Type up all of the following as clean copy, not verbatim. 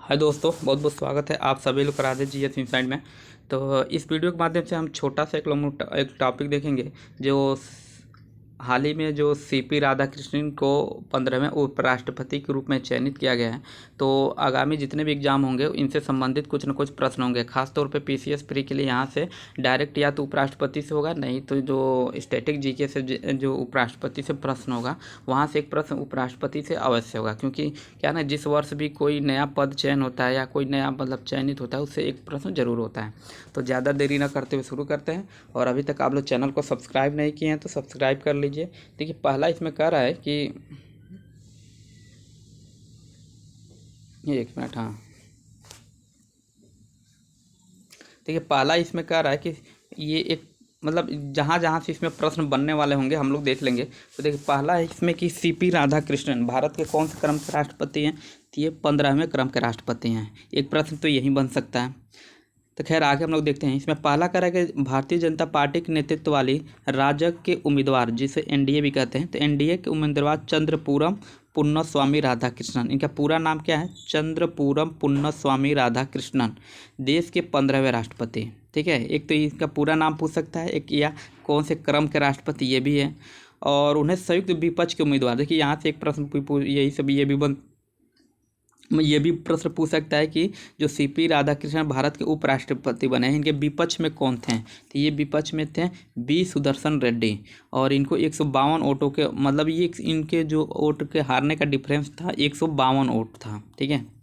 हाय दोस्तों, बहुत बहुत स्वागत है आप सभी लोग राधे जीएस इनसाइड में। तो इस वीडियो के माध्यम से हम छोटा सा एक टॉपिक देखेंगे जो हाल ही में जो सीपी राधाकृष्णन को 15वें उपराष्ट्रपति के रूप में चयनित किया गया है। तो आगामी जितने भी एग्जाम होंगे इनसे संबंधित कुछ न कुछ प्रश्न होंगे। खासतौर पे पीसीएस प्री के लिए यहाँ से डायरेक्ट या तो उपराष्ट्रपति से होगा, नहीं तो जो स्टैटिक जीके से जो उपराष्ट्रपति से प्रश्न होगा वहाँ से एक प्रश्न उपराष्ट्रपति से अवश्य होगा। क्योंकि क्या ना, जिस वर्ष भी कोई नया पद चयन होता है या कोई नया चयनित होता है उससे एक प्रश्न जरूर होता है। तो ज़्यादा देरी न करते हुए शुरू करते हैं। और अभी तक आप लोग चैनल को सब्सक्राइब नहीं किए हैं तो सब्सक्राइब कर लीजिए। देखिए, पहला इसमें कह रहा है कि एक मिनट, हाँ, देखिए पहला इसमें कह रहा है कि ये एक जहाँ जहाँ से इसमें प्रश्न बनने वाले होंगे हम लोग देख लेंगे। तो देखिए पहला है इसमें कि सीपी राधाकृष्णन भारत के कौन से क्रम के राष्ट्रपति हैं। तो ये 15वें क्रम के राष्ट्रपति हैं। एक प्रश्न तो यही बन सकता है। तो खैर आगे हम लोग देखते हैं। इसमें पहला कह रहा है कि भारतीय जनता पार्टी के नेतृत्व वाली राजग के उम्मीदवार, जिसे एनडीए भी कहते हैं, तो एनडीए के उम्मीदवार चंद्रपूरम पुन्नस्वामी राधाकृष्णन, इनका पूरा नाम क्या है? चंद्रपूरम पुन्नस्वामी राधाकृष्णन, देश के 15वें राष्ट्रपति। ठीक है, एक तो इसका पूरा नाम पूछ सकता है, एक या कौन से क्रम के राष्ट्रपति ये भी है। और उन्हें संयुक्त विपक्ष के उम्मीदवार, देखिए यहाँ से एक प्रश्न यही सब ये भी प्रश्न पूछ सकता है कि जो सीपी राधाकृष्णन भारत के उपराष्ट्रपति बने हैं इनके विपक्ष में कौन थे। तो ये विपक्ष में थे बी सुदर्शन रेड्डी, और इनको 152 वोटों के ये इनके जो वोट के हारने का डिफरेंस था 152 वोट था। ठीक है,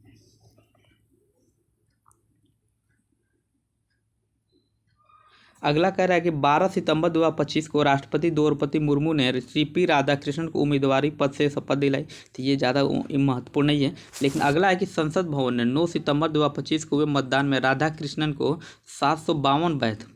अगला कह रहा है कि 12 सितंबर 2025 को राष्ट्रपति द्रौपदी मुर्मू ने सीपी राधाकृष्णन को उम्मीदवारी पद से शपथ दिलाई। तो ये ज़्यादा महत्वपूर्ण नहीं है। लेकिन अगला है कि संसद भवन ने 9 सितंबर 2025 को हुए मतदान में राधाकृष्णन को 752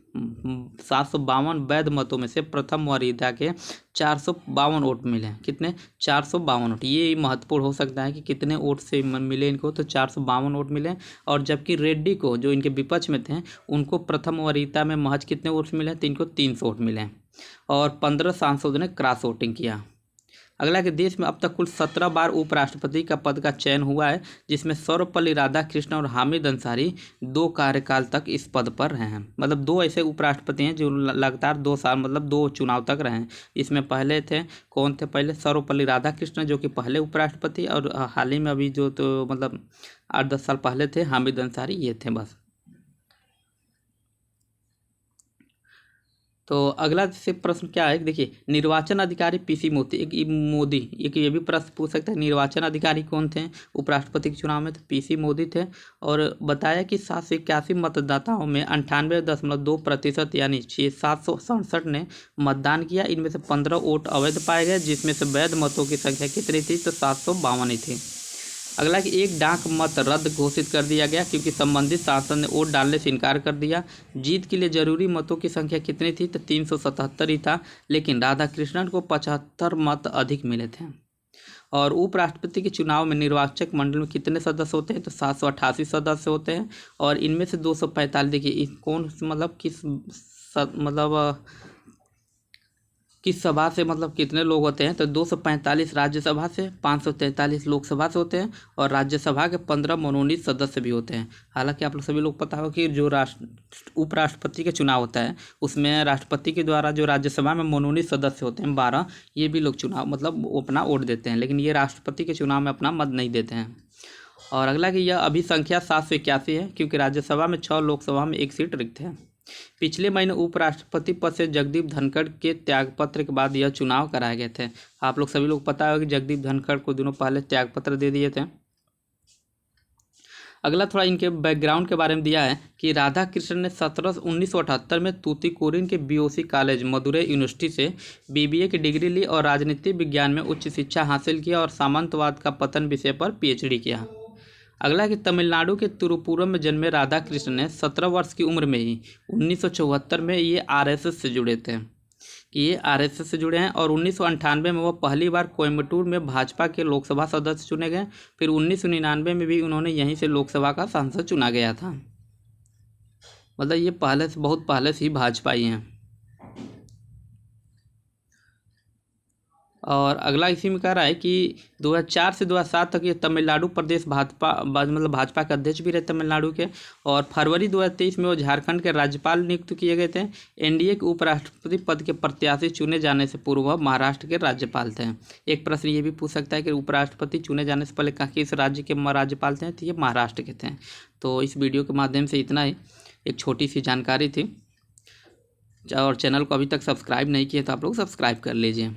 वैध मतों में से प्रथम वरीयता के 452 वोट मिले। कितने? 452 वोट। ये महत्वपूर्ण हो सकता है कि कितने वोट से मिले इनको, तो 452 वोट मिले। और जबकि रेड्डी को, जो इनके विपक्ष में थे, उनको प्रथम वरीयता में महज कितने वोट मिले? तो इनको 300 वोट मिले। और 15 सांसदों ने क्रॉस वोटिंग किया। अगला कि देश में अब तक कुल 17 बार उपराष्ट्रपति का पद का चयन हुआ है, जिसमें सर्वपल्ली राधाकृष्णन और हामिद अंसारी 2 कार्यकाल तक इस पद पर रहे हैं। 2 ऐसे उपराष्ट्रपति हैं जो लगातार 2 साल 2 चुनाव तक रहे हैं। इसमें पहले थे, कौन थे पहले? सर्वपल्ली राधाकृष्णन, जो कि पहले उपराष्ट्रपति, और हाल ही में अभी जो 8-10 साल पहले थे हामिद अंसारी, ये थे बस। तो अगला से प्रश्न क्या है, देखिए, निर्वाचन अधिकारी पीसी मोदी, एक ये भी प्रश्न पूछ सकता है, निर्वाचन अधिकारी कौन थे उपराष्ट्रपति के चुनाव में? तो पीसी मोदी थे। और बताया कि 781 मतदाताओं में 98.2% यानी 767 ने मतदान किया। इनमें से 15 वोट अवैध पाए गए, जिसमें से वैध मतों की संख्या कितनी थी? तो 752 ही थी। अगला कि एक डाक मत रद्द घोषित कर दिया गया क्योंकि संबंधित सांसद ने वोट डालने से इनकार कर दिया। जीत के लिए जरूरी मतों की संख्या कितनी थी? तो 377 ही था, लेकिन राधाकृष्णन को 75 मत अधिक मिले थे। और उपराष्ट्रपति के चुनाव में निर्वाचक मंडल में कितने सदस्य होते हैं? तो 788 सदस्य होते हैं। और इनमें से 245, देखिए कौन किस सभा से कितने लोग होते हैं? तो 245 राज्यसभा से, 543 लोकसभा से होते हैं। और राज्यसभा के 15 मनोनीत सदस्य भी होते हैं। हालांकि आप लोग सभी लोग पता हो कि जो उपराष्ट्रपति के चुनाव होता है उसमें राष्ट्रपति के द्वारा जो राज्यसभा में मनोनीत सदस्य होते हैं 12, ये भी लोग चुनाव अपना वोट देते हैं, लेकिन ये राष्ट्रपति के चुनाव में अपना मत नहीं देते हैं। और अगला कि यह अभी संख्या 781 है, क्योंकि राज्यसभा में 6, लोकसभा में 1 सीट रिक्त है। पिछले महीने उपराष्ट्रपति पद से जगदीप धनखड़ के त्यागपत्र के बाद यह चुनाव कराए गए थे। आप लोग सभी लोग पता है कि जगदीप धनखड़ को दिनों पहले त्यागपत्र दे दिए थे। अगला थोड़ा इनके बैकग्राउंड के बारे में दिया है कि राधाकृष्णन ने 1978 में तूतीकोरिन के बीओसी कॉलेज मदुरै यूनिवर्सिटी से बीबीए की डिग्री ली और राजनीति विज्ञान में उच्च शिक्षा हासिल किया और सामंतवाद का पतन विषय पर पीएचडी किया। अगला कि तमिलनाडु के तिरुपुरम में जन्मे राधाकृष्णन ने 17 वर्ष की उम्र में ही 1974 में ये आरएसएस से जुड़े थे, और 1998 में वह पहली बार कोयम्बटूर में भाजपा के लोकसभा सदस्य चुने गए। फिर 1999 में भी उन्होंने यहीं से लोकसभा का सांसद चुना गया था। ये बहुत पहले से ही भाजपाई हैं। और अगला इसी में कह रहा है कि 2004 से 2007 तक ये तमिलनाडु प्रदेश भाजपा के अध्यक्ष भी रहे तमिलनाडु के। और फरवरी 2023 में वो झारखंड के राज्यपाल नियुक्त किए गए थे। एनडीए के उपराष्ट्रपति पद के प्रत्याशी चुने जाने से पूर्व वह महाराष्ट्र के राज्यपाल थे। एक प्रश्न ये भी पूछ सकता है कि उपराष्ट्रपति चुने जाने से पहले किस राज्य के राज्यपाल थे, तो ये महाराष्ट्र के थे। तो इस वीडियो के माध्यम से इतना ही, एक छोटी सी जानकारी थी। और चैनल को अभी तक सब्सक्राइब नहीं किया तो आप लोग सब्सक्राइब कर लीजिए।